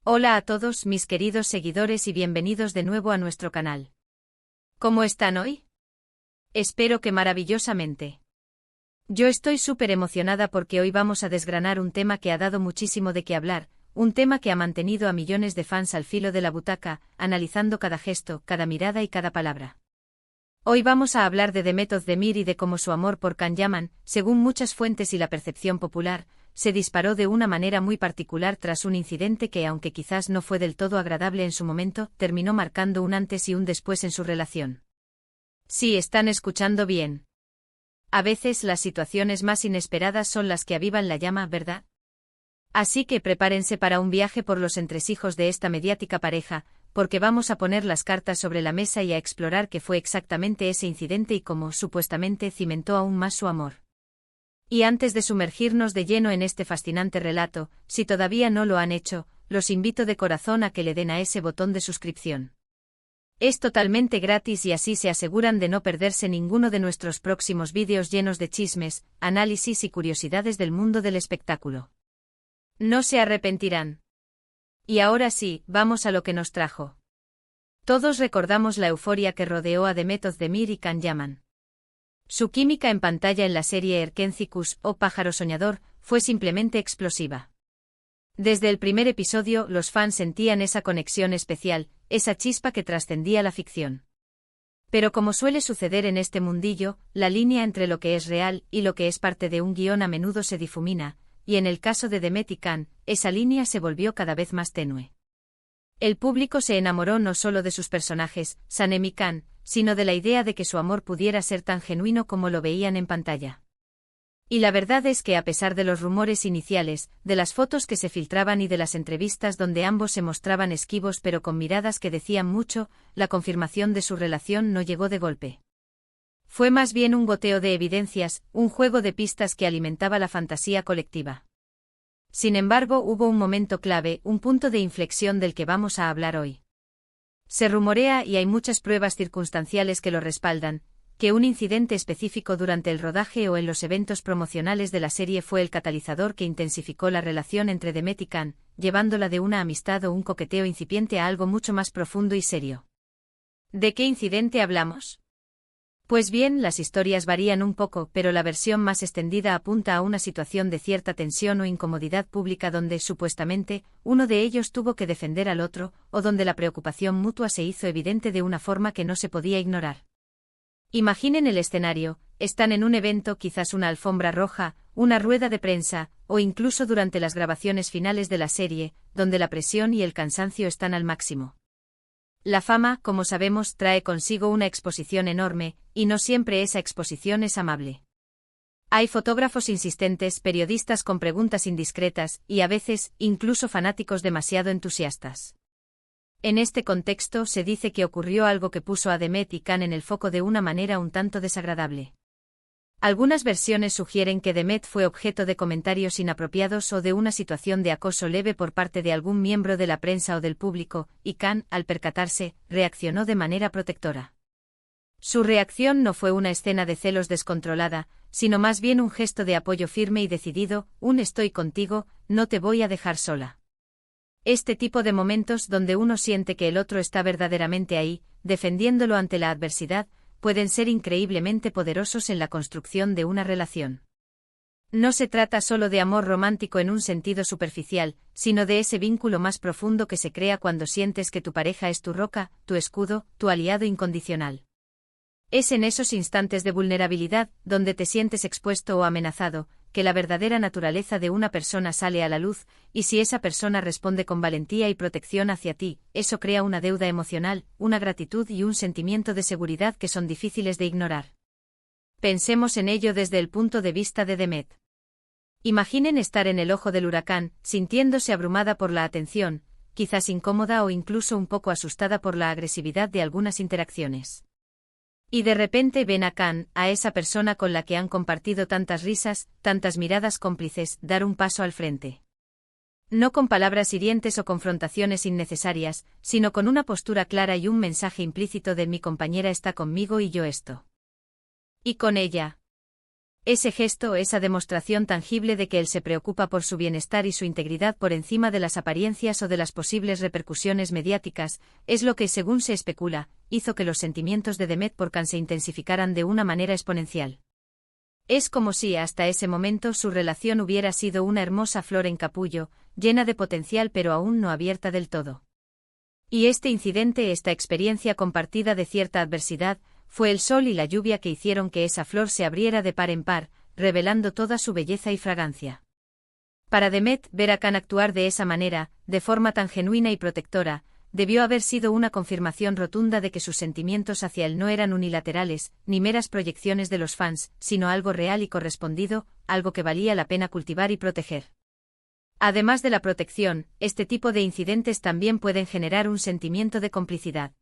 Hola a todos mis queridos seguidores y bienvenidos de nuevo a nuestro canal. ¿Cómo están hoy? Espero que maravillosamente. Yo estoy súper emocionada porque hoy vamos a desgranar un tema que ha dado muchísimo de qué hablar, un tema que ha mantenido a millones de fans al filo de la butaca, analizando cada gesto, cada mirada y cada palabra. Hoy vamos a hablar de Demet Özdemir y de cómo su amor por Can Yaman, según muchas fuentes y la percepción popular, se disparó de una manera muy particular tras un incidente que, aunque quizás no fue del todo agradable en su momento, terminó marcando un antes y un después en su relación. Sí, están escuchando bien. A veces las situaciones más inesperadas son las que avivan la llama, ¿verdad? Así que prepárense para un viaje por los entresijos de esta mediática pareja, porque vamos a poner las cartas sobre la mesa y a explorar qué fue exactamente ese incidente y cómo, supuestamente, cimentó aún más su amor. Y antes de sumergirnos de lleno en este fascinante relato, si todavía no lo han hecho, los invito de corazón a que le den a ese botón de suscripción. Es totalmente gratis y así se aseguran de no perderse ninguno de nuestros próximos vídeos llenos de chismes, análisis y curiosidades del mundo del espectáculo. No se arrepentirán. Y ahora sí, vamos a lo que nos trajo. Todos recordamos la euforia que rodeó a Demet Özdemir y Can Yaman. Su química en pantalla en la serie Erkencikus o Pájaro Soñador fue simplemente explosiva. Desde el primer episodio los fans sentían esa conexión especial, esa chispa que trascendía la ficción. Pero como suele suceder en este mundillo, la línea entre lo que es real y lo que es parte de un guión a menudo se difumina, y en el caso de Demet y Can, esa línea se volvió cada vez más tenue. El público se enamoró no solo de sus personajes, Sanem y Can, sino de la idea de que su amor pudiera ser tan genuino como lo veían en pantalla. Y la verdad es que a pesar de los rumores iniciales, de las fotos que se filtraban y de las entrevistas donde ambos se mostraban esquivos pero con miradas que decían mucho, la confirmación de su relación no llegó de golpe. Fue más bien un goteo de evidencias, un juego de pistas que alimentaba la fantasía colectiva. Sin embargo, hubo un momento clave, un punto de inflexión del que vamos a hablar hoy. Se rumorea, y hay muchas pruebas circunstanciales que lo respaldan, que un incidente específico durante el rodaje o en los eventos promocionales de la serie fue el catalizador que intensificó la relación entre Demet y Can, llevándola de una amistad o un coqueteo incipiente a algo mucho más profundo y serio. ¿De qué incidente hablamos? Pues bien, las historias varían un poco, pero la versión más extendida apunta a una situación de cierta tensión o incomodidad pública donde, supuestamente, uno de ellos tuvo que defender al otro, o donde la preocupación mutua se hizo evidente de una forma que no se podía ignorar. Imaginen el escenario, están en un evento, quizás una alfombra roja, una rueda de prensa, o incluso durante las grabaciones finales de la serie, donde la presión y el cansancio están al máximo. La fama, como sabemos, trae consigo una exposición enorme, y no siempre esa exposición es amable. Hay fotógrafos insistentes, periodistas con preguntas indiscretas, y a veces, incluso fanáticos demasiado entusiastas. En este contexto se dice que ocurrió algo que puso a Demet y Can en el foco de una manera un tanto desagradable. Algunas versiones sugieren que Demet fue objeto de comentarios inapropiados o de una situación de acoso leve por parte de algún miembro de la prensa o del público, y Can, al percatarse, reaccionó de manera protectora. Su reacción no fue una escena de celos descontrolada, sino más bien un gesto de apoyo firme y decidido, un estoy contigo, no te voy a dejar sola. Este tipo de momentos donde uno siente que el otro está verdaderamente ahí, defendiéndolo ante la adversidad, pueden ser increíblemente poderosos en la construcción de una relación. No se trata solo de amor romántico en un sentido superficial, sino de ese vínculo más profundo que se crea cuando sientes que tu pareja es tu roca, tu escudo, tu aliado incondicional. Es en esos instantes de vulnerabilidad, donde te sientes expuesto o amenazado, que la verdadera naturaleza de una persona sale a la luz, y si esa persona responde con valentía y protección hacia ti, eso crea una deuda emocional, una gratitud y un sentimiento de seguridad que son difíciles de ignorar. Pensemos en ello desde el punto de vista de Demet. Imaginen estar en el ojo del huracán, sintiéndose abrumada por la atención, quizás incómoda o incluso un poco asustada por la agresividad de algunas interacciones. Y de repente ven a Can, a esa persona con la que han compartido tantas risas, tantas miradas cómplices, dar un paso al frente. No con palabras hirientes o confrontaciones innecesarias, sino con una postura clara y un mensaje implícito de mi compañera está conmigo y yo esto. Y con ella. Ese gesto, esa demostración tangible de que él se preocupa por su bienestar y su integridad por encima de las apariencias o de las posibles repercusiones mediáticas, es lo que, según se especula, hizo que los sentimientos de Demet por Can se intensificaran de una manera exponencial. Es como si hasta ese momento su relación hubiera sido una hermosa flor en capullo, llena de potencial pero aún no abierta del todo. Y este incidente, esta experiencia compartida de cierta adversidad, fue el sol y la lluvia que hicieron que esa flor se abriera de par en par, revelando toda su belleza y fragancia. Para Demet, ver a Can actuar de esa manera, de forma tan genuina y protectora, debió haber sido una confirmación rotunda de que sus sentimientos hacia él no eran unilaterales, ni meras proyecciones de los fans, sino algo real y correspondido, algo que valía la pena cultivar y proteger. Además de la protección, este tipo de incidentes también pueden generar un sentimiento de complicidad.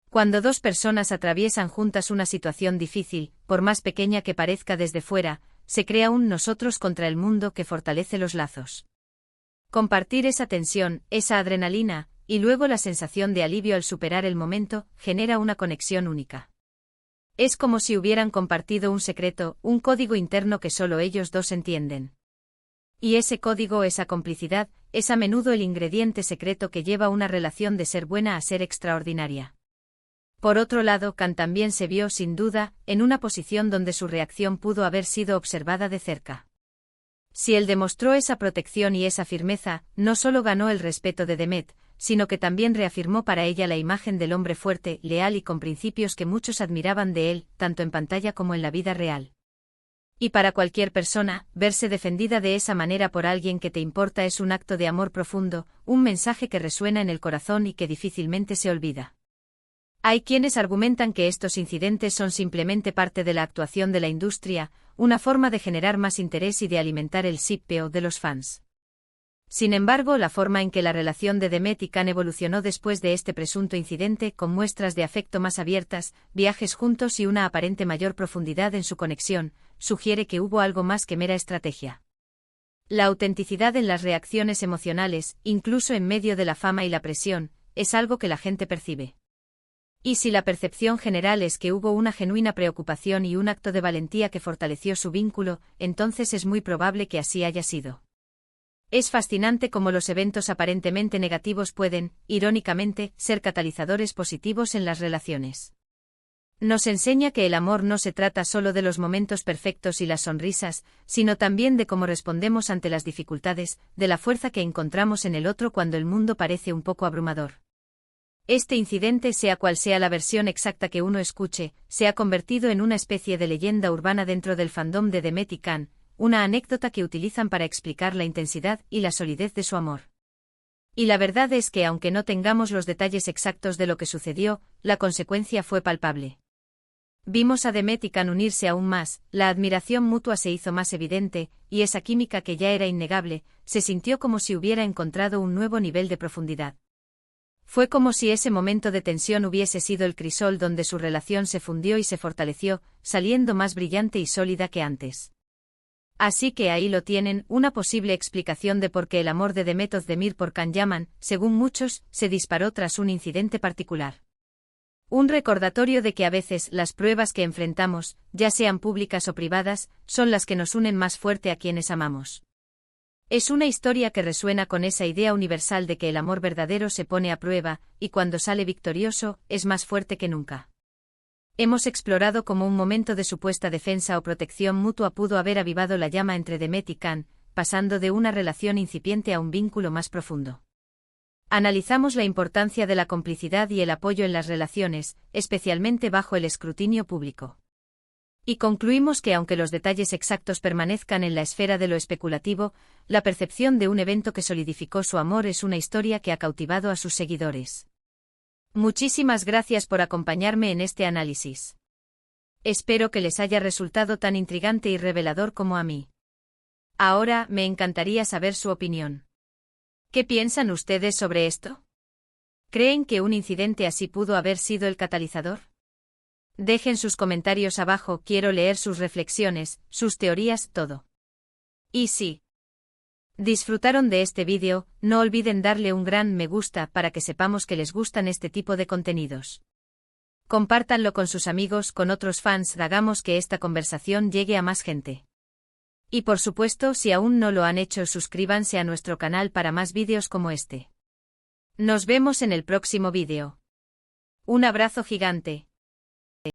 Cuando dos personas atraviesan juntas una situación difícil, por más pequeña que parezca desde fuera, se crea un nosotros contra el mundo que fortalece los lazos. Compartir esa tensión, esa adrenalina, y luego la sensación de alivio al superar el momento, genera una conexión única. Es como si hubieran compartido un secreto, un código interno que solo ellos dos entienden. Y ese código, esa complicidad, es a menudo el ingrediente secreto que lleva una relación de ser buena a ser extraordinaria. Por otro lado, Can también se vio, sin duda, en una posición donde su reacción pudo haber sido observada de cerca. Si él demostró esa protección y esa firmeza, no solo ganó el respeto de Demet, sino que también reafirmó para ella la imagen del hombre fuerte, leal y con principios que muchos admiraban de él, tanto en pantalla como en la vida real. Y para cualquier persona, verse defendida de esa manera por alguien que te importa es un acto de amor profundo, un mensaje que resuena en el corazón y que difícilmente se olvida. Hay quienes argumentan que estos incidentes son simplemente parte de la actuación de la industria, una forma de generar más interés y de alimentar el shippeo de los fans. Sin embargo, la forma en que la relación de Demet y Can evolucionó después de este presunto incidente, con muestras de afecto más abiertas, viajes juntos y una aparente mayor profundidad en su conexión, sugiere que hubo algo más que mera estrategia. La autenticidad en las reacciones emocionales, incluso en medio de la fama y la presión, es algo que la gente percibe. Y si la percepción general es que hubo una genuina preocupación y un acto de valentía que fortaleció su vínculo, entonces es muy probable que así haya sido. Es fascinante cómo los eventos aparentemente negativos pueden, irónicamente, ser catalizadores positivos en las relaciones. Nos enseña que el amor no se trata solo de los momentos perfectos y las sonrisas, sino también de cómo respondemos ante las dificultades, de la fuerza que encontramos en el otro cuando el mundo parece un poco abrumador. Este incidente, sea cual sea la versión exacta que uno escuche, se ha convertido en una especie de leyenda urbana dentro del fandom de Demet y Can, una anécdota que utilizan para explicar la intensidad y la solidez de su amor. Y la verdad es que aunque no tengamos los detalles exactos de lo que sucedió, la consecuencia fue palpable. Vimos a Demet y Can unirse aún más, la admiración mutua se hizo más evidente, y esa química que ya era innegable, se sintió como si hubiera encontrado un nuevo nivel de profundidad. Fue como si ese momento de tensión hubiese sido el crisol donde su relación se fundió y se fortaleció, saliendo más brillante y sólida que antes. Así que ahí lo tienen, una posible explicación de por qué el amor de Demet Özdemir por Can Yaman, según muchos, se disparó tras un incidente particular. Un recordatorio de que a veces las pruebas que enfrentamos, ya sean públicas o privadas, son las que nos unen más fuerte a quienes amamos. Es una historia que resuena con esa idea universal de que el amor verdadero se pone a prueba, y cuando sale victorioso, es más fuerte que nunca. Hemos explorado cómo un momento de supuesta defensa o protección mutua pudo haber avivado la llama entre Demet y Can, pasando de una relación incipiente a un vínculo más profundo. Analizamos la importancia de la complicidad y el apoyo en las relaciones, especialmente bajo el escrutinio público. Y concluimos que aunque los detalles exactos permanezcan en la esfera de lo especulativo, la percepción de un evento que solidificó su amor es una historia que ha cautivado a sus seguidores. Muchísimas gracias por acompañarme en este análisis. Espero que les haya resultado tan intrigante y revelador como a mí. Ahora, me encantaría saber su opinión. ¿Qué piensan ustedes sobre esto? ¿Creen que un incidente así pudo haber sido el catalizador? Dejen sus comentarios abajo, quiero leer sus reflexiones, sus teorías, todo. Y si disfrutaron de este vídeo, no olviden darle un gran me gusta para que sepamos que les gustan este tipo de contenidos. Compártanlo con sus amigos, con otros fans, hagamos que esta conversación llegue a más gente. Y por supuesto, si aún no lo han hecho, suscríbanse a nuestro canal para más vídeos como este. Nos vemos en el próximo vídeo. Un abrazo gigante.